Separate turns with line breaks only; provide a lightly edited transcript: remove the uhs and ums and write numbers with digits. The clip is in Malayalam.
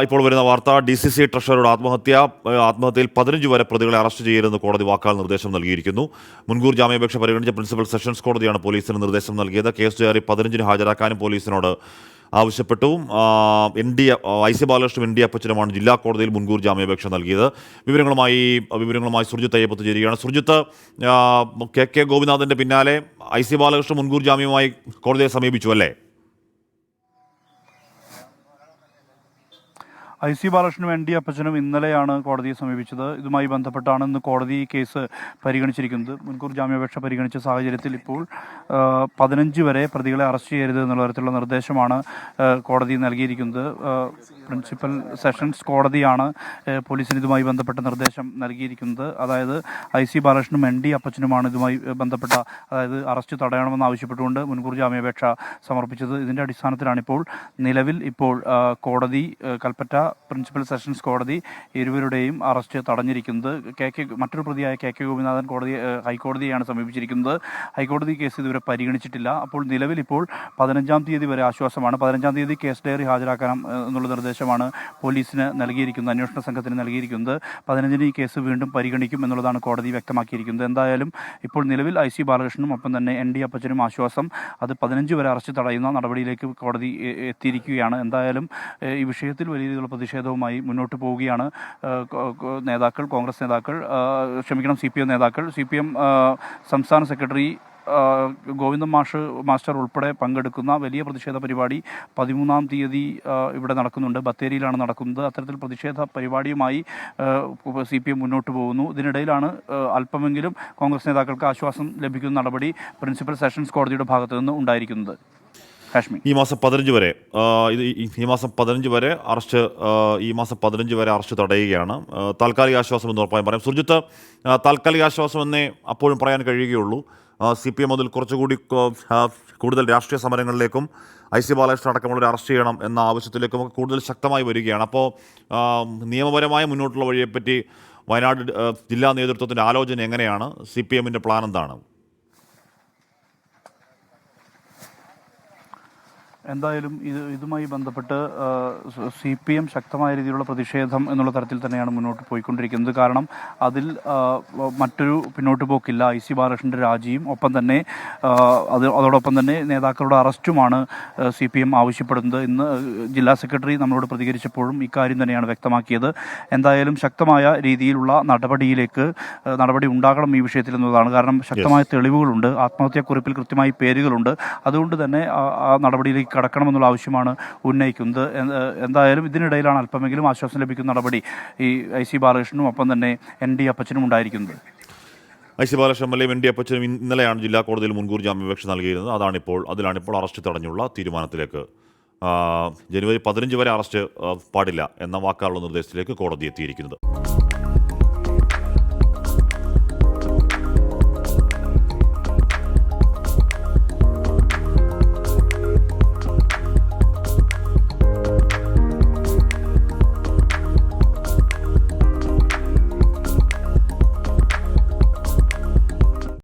ഇപ്പോൾ വരുന്ന വാർത്ത DCC ട്രഷററുടെ ആത്മഹത്യയിൽ 15 വരെ പ്രതികളെ അറസ്റ്റ് ചെയ്യരുതെന്ന് കോടതി വാക്കാൽ നിർദ്ദേശം നൽകിയിരിക്കുന്നു. മുൻകൂർ ജാമ്യാപേക്ഷ പരിഗണിച്ച പ്രിൻസിപ്പൽ സെഷൻസ് കോടതിയാണ് പോലീസിന് നിർദ്ദേശം നൽകിയത്. കേസ് ഡയറി 15-ന് ഹാജരാക്കാനും പോലീസിനോട് ആവശ്യപ്പെട്ടു. IC ബാലകൃഷ്ണനും ND അപ്പച്ചനുമാണ് ജില്ലാ കോടതിയിൽ മുൻകൂർ ജാമ്യാപേക്ഷ നൽകിയത്. വിവരങ്ങളുമായി സുർജിത്ത് അയ്യപ്പത്ത് ചേരുകയാണ്. സുർജിത്ത്, KK ഗോപിനാഥിന്റെ പിന്നാലെ IC ബാലകൃഷ്ണൻ മുൻകൂർ ജാമ്യവുമായി കോടതിയെ സമീപിച്ചു അല്ലേ?
IC ബാലകൃഷ്ണനും ND അപ്പച്ചനും ഇന്നലെയാണ് കോടതിയെ സമീപിച്ചത്. ഇതുമായി ബന്ധപ്പെട്ടാണ് ഇന്ന് കോടതി കേസ് പരിഗണിച്ചിരിക്കുന്നത്. മുൻകൂർ ജാമ്യാപേക്ഷ പരിഗണിച്ച സാഹചര്യത്തിൽ ഇപ്പോൾ 15 വരെ പ്രതികളെ അറസ്റ്റ് ചെയ്യരുത് എന്നുള്ള തരത്തിലുള്ള നിർദ്ദേശമാണ് കോടതി നൽകിയിരിക്കുന്നത്. പ്രിൻസിപ്പൽ സെഷൻസ് കോടതിയാണ് പോലീസിന് ഇതുമായി ബന്ധപ്പെട്ട നിർദ്ദേശം നൽകിയിരിക്കുന്നത്. അതായത് IC ബാലകൃഷ്ണനും ND അപ്പച്ചനുമാണ് ഇതുമായി ബന്ധപ്പെട്ട അറസ്റ്റ് തടയണമെന്ന് ആവശ്യപ്പെട്ടുകൊണ്ട് മുൻകൂർ ജാമ്യാപേക്ഷ സമർപ്പിച്ചത്. ഇതിൻ്റെ അടിസ്ഥാനത്തിലാണ് നിലവിൽ കോടതി കൽപ്പറ്റ പ്രിൻസിപ്പൽ സെഷൻസ് കോടതി ഇരുവരുടെയും അറസ്റ്റ് തടഞ്ഞിരിക്കുന്നത്. മറ്റൊരു പ്രതിയായ KK ഗോപിനാഥൻ ഹൈക്കോടതിയെയാണ് സമീപിച്ചിരിക്കുന്നത്. ഹൈക്കോടതി കേസ് ഇതുവരെ പരിഗണിച്ചിട്ടില്ല. അപ്പോൾ നിലവിൽ 15-ാം തീയതി വരെ ആശ്വാസമാണ്. 15-ാം തീയതി കേസ് ഡയറി ഹാജരാക്കണം എന്നുള്ള നിർദ്ദേശമാണ് പോലീസിന് നൽകിയിരിക്കുന്നത്, അന്വേഷണ സംഘത്തിന് നൽകിയിരിക്കുന്നത്. 15-ന് ഈ കേസ് വീണ്ടും പരിഗണിക്കും എന്നുള്ളതാണ് കോടതി വ്യക്തമാക്കിയിരിക്കുന്നത്. എന്തായാലും ഇപ്പോൾ നിലവിൽ IC ബാലകൃഷ്ണനും ഒപ്പം തന്നെ ND അപ്പച്ചനും ആശ്വാസം. അത് 15 വരെ അറസ്റ്റ് തടയുന്ന നടപടിയിലേക്ക് കോടതി എത്തിയിരിക്കുകയാണ്. എന്തായാലും ഈ വിഷയത്തിൽ വലിയ രീതിയിലുള്ള പ്രതിഷേധവുമായി മുന്നോട്ട് പോവുകയാണ് കോൺഗ്രസ് നേതാക്കൾ, CPM നേതാക്കൾ. CPM സംസ്ഥാന സെക്രട്ടറി ഗോവിന്ദൻ മാസ്റ്റർ ഉൾപ്പെടെ പങ്കെടുക്കുന്ന വലിയ പ്രതിഷേധ പരിപാടി 13-ാം തീയതി ഇവിടെ നടക്കുന്നുണ്ട്. ബത്തേരിയിലാണ് നടക്കുന്നത്. അത്തരത്തിൽ പ്രതിഷേധ പരിപാടിയുമായി CPM മുന്നോട്ട് പോകുന്നു. ഇതിനിടയിലാണ് അല്പമെങ്കിലും കോൺഗ്രസ് നേതാക്കൾക്ക് ആശ്വാസം ലഭിക്കുന്ന നടപടി പ്രിൻസിപ്പൽ സെഷൻസ് കോടതിയുടെ ഭാഗത്തു നിന്ന് ഉണ്ടായിരിക്കുന്നത്.
ഈ മാസം 15 വരെ അറസ്റ്റ് തടയുകയാണ്. താൽക്കാലിക ആശ്വാസം എന്ന് ഉറപ്പായും പറയാം. സുർജിത്ത്, താൽക്കാലിക ആശ്വാസം എന്നേ അപ്പോഴും പറയാൻ കഴിയുകയുള്ളൂ. CPM അതിൽ കുറച്ചുകൂടി കൂടുതൽ രാഷ്ട്രീയ സമരങ്ങളിലേക്കും IC ബാലകൃഷ്ണൻ അടക്കമുള്ളവരെ അറസ്റ്റ് ചെയ്യണം എന്ന ആവശ്യത്തിലേക്കും ഒക്കെ കൂടുതൽ ശക്തമായി വരികയാണ്. അപ്പോൾ നിയമപരമായ മുന്നോട്ടുള്ള വഴിയെപ്പറ്റി വയനാട് ജില്ലാ നേതൃത്വത്തിൻ്റെ ആലോചന എങ്ങനെയാണ്? CPMൻ്റെ പ്ലാൻ എന്താണ്?
എന്തായാലും ഇതുമായി ബന്ധപ്പെട്ട് CPM ശക്തമായ രീതിയിലുള്ള പ്രതിഷേധം എന്നുള്ള തരത്തിൽ തന്നെയാണ് മുന്നോട്ട് പോയിക്കൊണ്ടിരിക്കുന്നത്. കാരണം അതിൽ മറ്റൊരു പിന്നോട്ട് പോക്കില്ല. IC ബാലകൃഷ്ണൻ്റെ രാജിയും ഒപ്പം തന്നെ അതോടൊപ്പം തന്നെ നേതാക്കളുടെ അറസ്റ്റുമാണ് CPM ആവശ്യപ്പെടുന്നത്. ഇന്ന് ജില്ലാ സെക്രട്ടറി നമ്മളോട് പ്രതികരിച്ചപ്പോഴും ഇക്കാര്യം തന്നെയാണ് വ്യക്തമാക്കിയത്. എന്തായാലും ശക്തമായ രീതിയിലുള്ള നടപടി ഉണ്ടാകണം ഈ വിഷയത്തിൽ എന്നതാണ്. കാരണം ശക്തമായ തെളിവുകളുണ്ട്, ആത്മഹത്യാക്കുറിപ്പിൽ കൃത്യമായി പേരുകളുണ്ട്. അതുകൊണ്ട് തന്നെ ആ നടപടിയിലേക്ക് കടക്കണമെന്നുള്ള ആവശ്യമാണ് ഉന്നയിക്കുന്നത്. എന്തായാലും ഇതിനിടയിലാണ് അല്പമെങ്കിലും ആശ്വാസം ലഭിക്കുന്ന നടപടി ഈ IC ബാലകൃഷ്ണനും ഒപ്പം തന്നെ ND അപ്പച്ചനും ഉണ്ടായിരിക്കുന്നത്.
IC ബാലകൃഷ്ണൻ MLA ND അപ്പച്ചനും ഇന്നലെയാണ് ജില്ലാ കോടതിയിൽ മുൻകൂർ ജാമ്യാപേക്ഷ നൽകിയിരുന്നത്. അതിലാണിപ്പോൾ അറസ്റ്റ് തടഞ്ഞുള്ള തീരുമാനത്തിലേക്ക്, ജനുവരി 15 വരെ അറസ്റ്റ് പാടില്ല എന്ന വാക്കാലുള്ള നിർദ്ദേശത്തിലേക്ക് കോടതി എത്തിയിരിക്കുന്നത്.